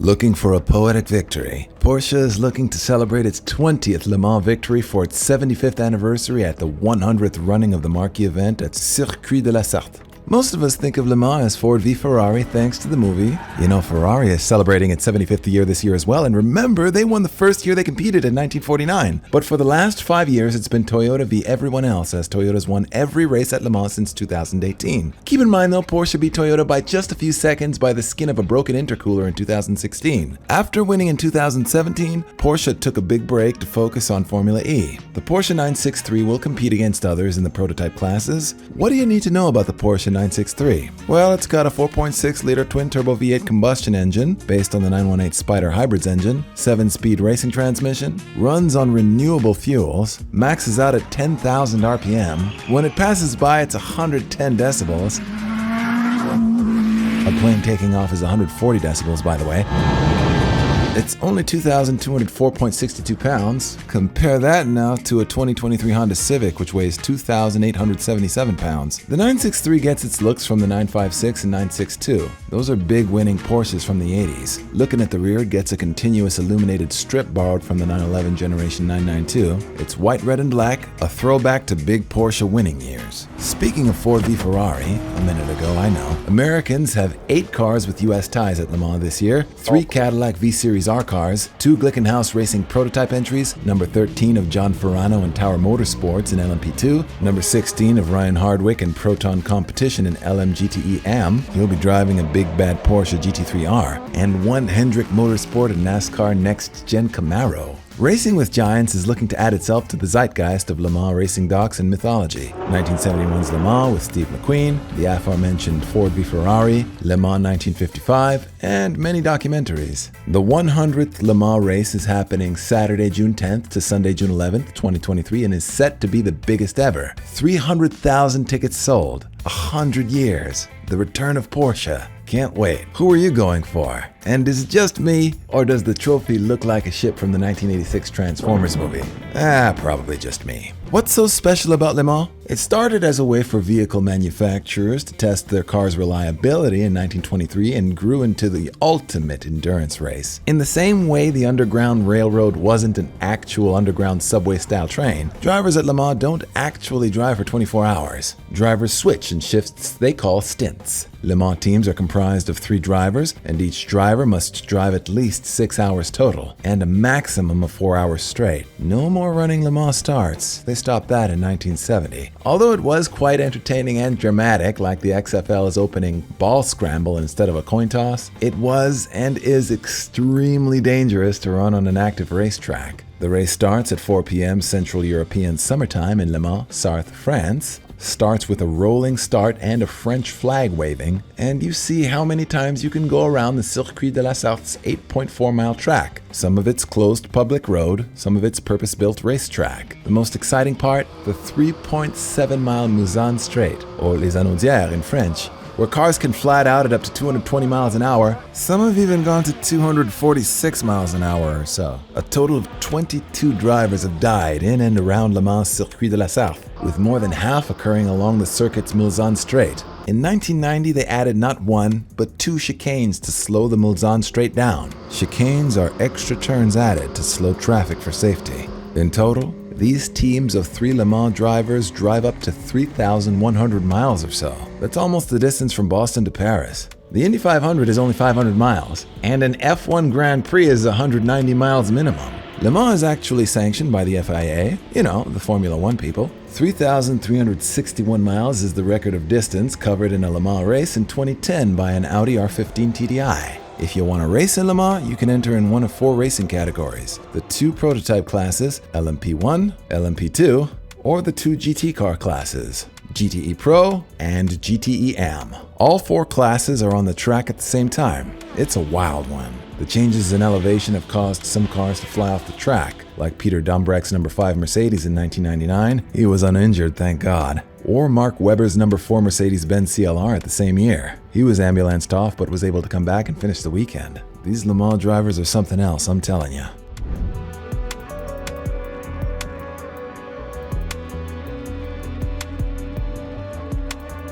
Looking for a poetic victory? Porsche is looking to celebrate its 20th Le Mans victory for its 75th anniversary at the 100th running of the marquee event at Circuit de la Sarthe. Most of us think of Le Mans as Ford v Ferrari thanks to the movie. You know, Ferrari is celebrating its 75th year this year as well, and remember, they won the first year they competed in 1949. But for the last 5 years, it's been Toyota v everyone else, as Toyota's won every race at Le Mans since 2018. Keep in mind though, Porsche beat Toyota by just a few seconds by the skin of a broken intercooler in 2016. After winning in 2017, Porsche took a big break to focus on Formula E. The Porsche 963 will compete against others in the prototype classes. What do you need to know about the Porsche 963? Well, it's got a 4.6-liter twin-turbo V8 combustion engine based on the 918 Spider Hybrids engine, 7-speed racing transmission, runs on renewable fuels, maxes out at 10,000 RPM. When it passes by, it's 110 decibels. A plane taking off is 140 decibels, by the way. It's only 2,204.62 pounds. Compare that now to a 2023 Honda Civic, which weighs 2,877 pounds. The 963 gets its looks from the 956 and 962. Those are big winning Porsches from the 80s. Looking at the rear, it gets a continuous illuminated strip borrowed from the 911 Generation 992. It's white, red, and black, a throwback to big Porsche winning years. Speaking of Ford v Ferrari, a minute ago, I know, Americans have 8 cars with US ties at Le Mans this year, 3 Cadillac V-Series R cars, 2 Glickenhaus Racing prototype entries, number 13 of John Ferrano and Tower Motorsports in LMP2, number 16 of Ryan Hardwick and Proton Competition in LMGTE AM. He'll be driving a big bad Porsche GT3R, and 1 Hendrick Motorsport and NASCAR Next Gen Camaro. Racing with Giants is looking to add itself to the zeitgeist of Le Mans racing docs and mythology. 1971's Le Mans with Steve McQueen, the aforementioned Ford v Ferrari, Le Mans 1955, and many documentaries. The 100th Le Mans race is happening Saturday, June 10th to Sunday, June 11th, 2023, and is set to be the biggest ever. 300,000 tickets sold. 100 years. The return of Porsche. Can't wait. Who are you going for? And is it just me, or does the trophy look like a ship from the 1986 Transformers movie? Probably just me. What's so special about Le Mans? It started as a way for vehicle manufacturers to test their cars' reliability in 1923 and grew into the ultimate endurance race. In the same way the Underground Railroad wasn't an actual underground subway-style train, drivers at Le Mans don't actually drive for 24 hours. Drivers switch in shifts they call stints. Le Mans teams are comprised of 3 drivers, and each driver must drive at least 6 hours total, and a maximum of 4 hours straight. No more running Le Mans starts. They stopped that in 1970. Although it was quite entertaining and dramatic, like the XFL's opening ball scramble instead of a coin toss, it was and is extremely dangerous to run on an active racetrack. The race starts at 4 p.m. Central European summertime in Le Mans, Sarthe, France. Starts with a rolling start and a French flag waving, and you see how many times you can go around the Circuit de la Sarthe's 8.4-mile track. Some of it's closed public road, some of it's purpose-built racetrack. The most exciting part, the 3.7-mile Maison Straight, or Les Anaudières in French, where cars can flat out at up to 220 miles an hour. Some have even gone to 246 miles an hour or so. A total of 22 drivers have died in and around Le Mans Circuit de la Sarthe, with more than half occurring along the circuit's Maison Straight. In 1990, they added not 1, but 2 chicanes to slow the Maison Straight down. Chicanes are extra turns added to slow traffic for safety. In total, these teams of 3 Le Mans drivers drive up to 3,100 miles or so. That's almost the distance from Boston to Paris. The Indy 500 is only 500 miles, and an F1 Grand Prix is 190 miles minimum. Le Mans is actually sanctioned by the FIA, you know, the Formula One people. 3,361 miles is the record of distance covered in a Le Mans race in 2010 by an Audi R15 TDI. If you want to race in Le Mans, you can enter in one of 4 racing categories: the 2 prototype classes, LMP1, LMP2, or the 2 GT car classes, GTE Pro and GTE AM. All 4 classes are on the track at the same time. It's a wild one. The changes in elevation have caused some cars to fly off the track, like Peter Dombrecht's number 5 Mercedes in 1999. He was uninjured, thank God. Or Mark Webber's number 4 Mercedes-Benz CLR at the same year. He was ambulanced off but was able to come back and finish the weekend. These Le Mans drivers are something else, I'm telling you.